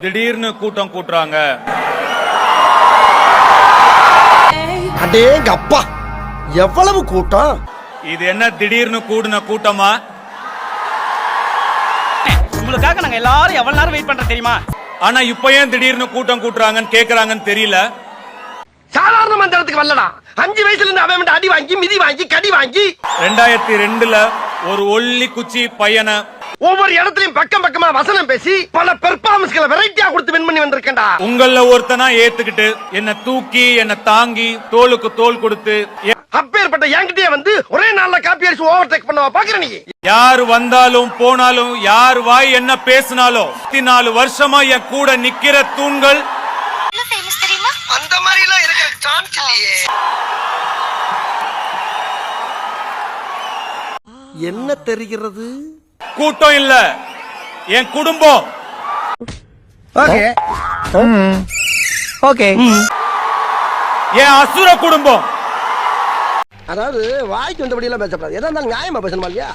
திடீர்னு கூட்டம் கூட்டுறாங்க. அடேங்க அப்பா, எவ்வளவு கூட்டம்! இது என்ன திடீர்னு கூடுன கூட்டமா? உங்களுக்காக நாங்க எல்லாரும் எவ்வளவு நேரம் வெயிட் பண்றோம் தெரியுமா? ஆனா இப்ப ஏன் திடீர்னு கூட்டம் கூட்டுறாங்கன்னு கேக்குறாங்கன்னு தெரியல. சாதாரண மந்திரத்துக்கு வரலடா. 5 வயசுல இருந்து அவன் அடி வாங்கி மிதி வாங்கி கடி வாங்கி 2002ல ஒரு ஒல்லி குச்சி பையனை ஒவ்வொரு இடத்துலயும் பக்கம் பக்கமா வசனம் பேசி பல பெர்ஃபார்மன்ஸ்களை வெரைட்டியா கொடுத்து வின் பண்ணி வந்திருக்கேன்டா. உங்கள ஒருத்தனா ஏத்துக்கிட்டு என்ன தூக்கி என்ன தாங்கி தோளுக்கு தோள் கொடுத்து அப்பேற்பட்ட என்கிட்டயே வந்து ஒரே நாள்ல காப்பி அடிச்சு ஓவர்டேக் பண்ணவா பாக்குற நீ? யார் வந்தாலும் போனாலும் யார் வாய் என்ன பேசினாலும் 4 வருஷமா என் கூட நிக்கிற தூண்கள். அந்த மாதிரி எல்லாம் இருக்கிற சான்ஸ் இல்லையே. என்ன தெரிகிறது? கூட்டம் இல்ல, என் குடும்பம். ஓகே ஓகே, என் அசுர குடும்பம். அதாவது வாய்க்கு வந்தபடி எல்லாம் பேசப்படாது. எதா இருந்தாலும் நியாயமா பேசணுமா இல்லையா?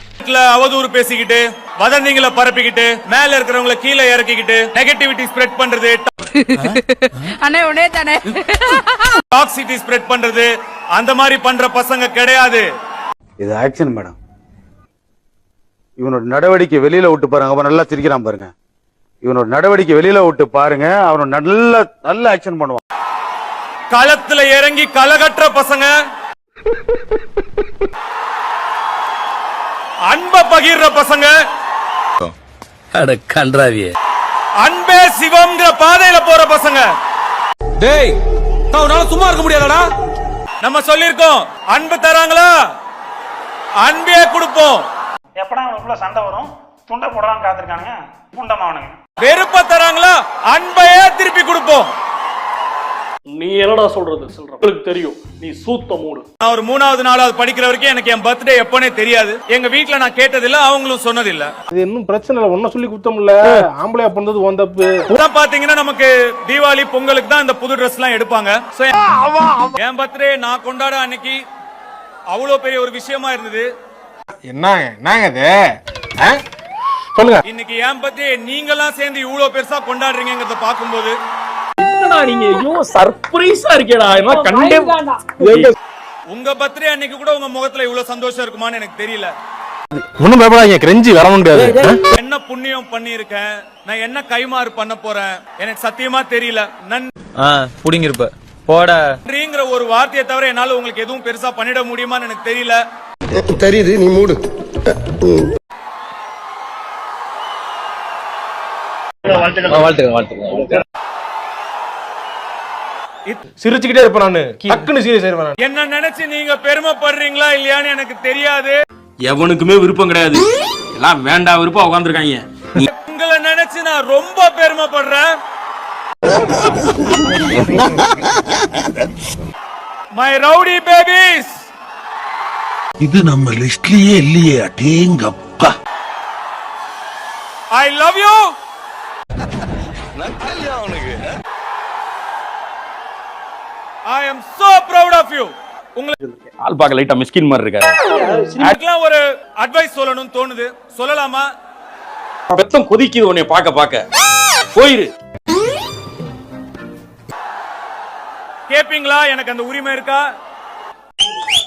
அவதூறு பேசிக்கிட்டு வதந்திகளை பரப்பிக்கிட்டு மேல இருக்கிறவங்களை கீழே இறக்கிக்கிட்டு நெகட்டிவிட்டி ஸ்ப்ரெட் பண்றது, டாக்ஸிட்டி ஸ்ப்ரெட் பண்றது, அந்த மாதிரி பண்ற பசங்க கிடையாது. இது ஆக்ஷன் மேடம். இவனோட நடவடிக்கை வெளியில விட்டு பாருங்க, அவன் நல்லா சிரிக்கிறான் பாருங்க. இவனோட நடவடிக்கை வெளியில விட்டு பாருங்க, அவன் நல்ல ஆக்ஷன் பண்ணுவான். களத்துல இறங்கி களகற்ற பசங்க, அன்ப பகிர்ற பசங்க, கன்றாவியே அன்பே சிவம்ங்கிற பாதையில போற பசங்க. டேய், நான் சும்மா இருக்க முடியாதடா. நம்ம சொல்லிருக்கோம், அன்பு தராங்களா அன்பே கொடுப்போம். எப்படா உங்களுக்குள்ள சண்டை வரும், துண்டை போடலாம் காத்திருக்கானுங்க புண்டமாவனுங்க. வெறுப்ப தராங்களா அன்பையே திருப்பி கொடுப்போம். நீ என்னடா சொல்றது உங்களுக்கு தெரியும், நீ சூத்த மூடு. நான் ஒரு 3வது 4வது படிக்கிற வரைக்கும் எனக்கு என் பர்த்டே எப்பனே தெரியாது. எங்க வீட்டுல நான் கேட்டதில்ல, அவங்களும் சொன்னதில்ல. இது இன்னும் பிரச்சனை இல்ல, ஒன்னும் சொல்லி குத்தம் இல்ல. ஆம்பளையா பண்றது உன் தப்பு. பாத்தீங்கன்னா நமக்கு தீபாவளி பொங்கலுக்கு தான் இந்த புது ட்ரெஸ் எல்லாம் எடுப்பாங்க. என் பர்த்டே நான் கொண்டாட அன்னைக்கு அவ்வளவு பெரிய ஒரு விஷயமா இருந்தது. என்னங்க இது சொல்லுங்க. இன்னைக்கு என் பர்த்டே நீங்க எல்லாம் சேர்ந்து இவ்வளவு பெருசா கொண்டாடுறீங்கறத பாக்கும்போது என்னடா நீங்க ஐயோ சர்ப்ரைஸா இருக்கேடா. உங்க பர்த்டே அன்னைக்கு கூட உங்க முகத்துல இவ்வளவு சந்தோஷம் இருக்குமான்னு எனக்கு தெரியல. ஒண்ணும் பயப்படாதீங்க, கிரெஞ்சி வர முடியாது. என்ன புண்ணியம் பண்ணிருக்கேன், நான் என்ன கைமாறு பண்ண போறேன் எனக்கு சத்தியமா தெரியல. புடிங்கிருப்ப போடங்கிற ஒரு வார்த்தையை தவிர என்னால உங்களுக்கு எதுவும் பெருசா பண்ணிட முடியுமான்னு எனக்கு தெரியல. தெரியுது, நீ மூடு. வாழ்த்துக்க. சிரிச்சுக்கிட்டே இருப்பேன் நானு, டக்குன்னு சீரியஸ் ஆயிருவேன். என்ன நினைச்சு நீங்க பெருமைப்படுறீங்களா இல்லையான்னு எனக்கு தெரியாது. எவனுக்குமே விருப்பம் கிடையாது, எல்லாம் வேண்டாம் விருப்பம் உட்கார்ந்துருக்காங்க. உங்களை நினைச்சு நான் ரொம்ப பெருமைப்படுறேன். My rowdy babies. இது நம்ம லிஸ்ட்லயே இல்லையே. அடேங்கப்பா. I love you. I am so proud of you. உங்களுக்கு ஆள் பார்க்க லைட்டா மிஸ்கின் மாதிரி இருக்காரு. ஒரு அட்வைஸ் சொல்லணும்னு தோணுது, சொல்லலாமா? ரத்தம் கொதிக்குது உன்னை பார்க்க போயிரு. கேப்பீங்களா? எனக்கு அந்த உரிமை இருக்கா?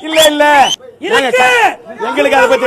இல்ல எங்களுக்கு அதை பத்தி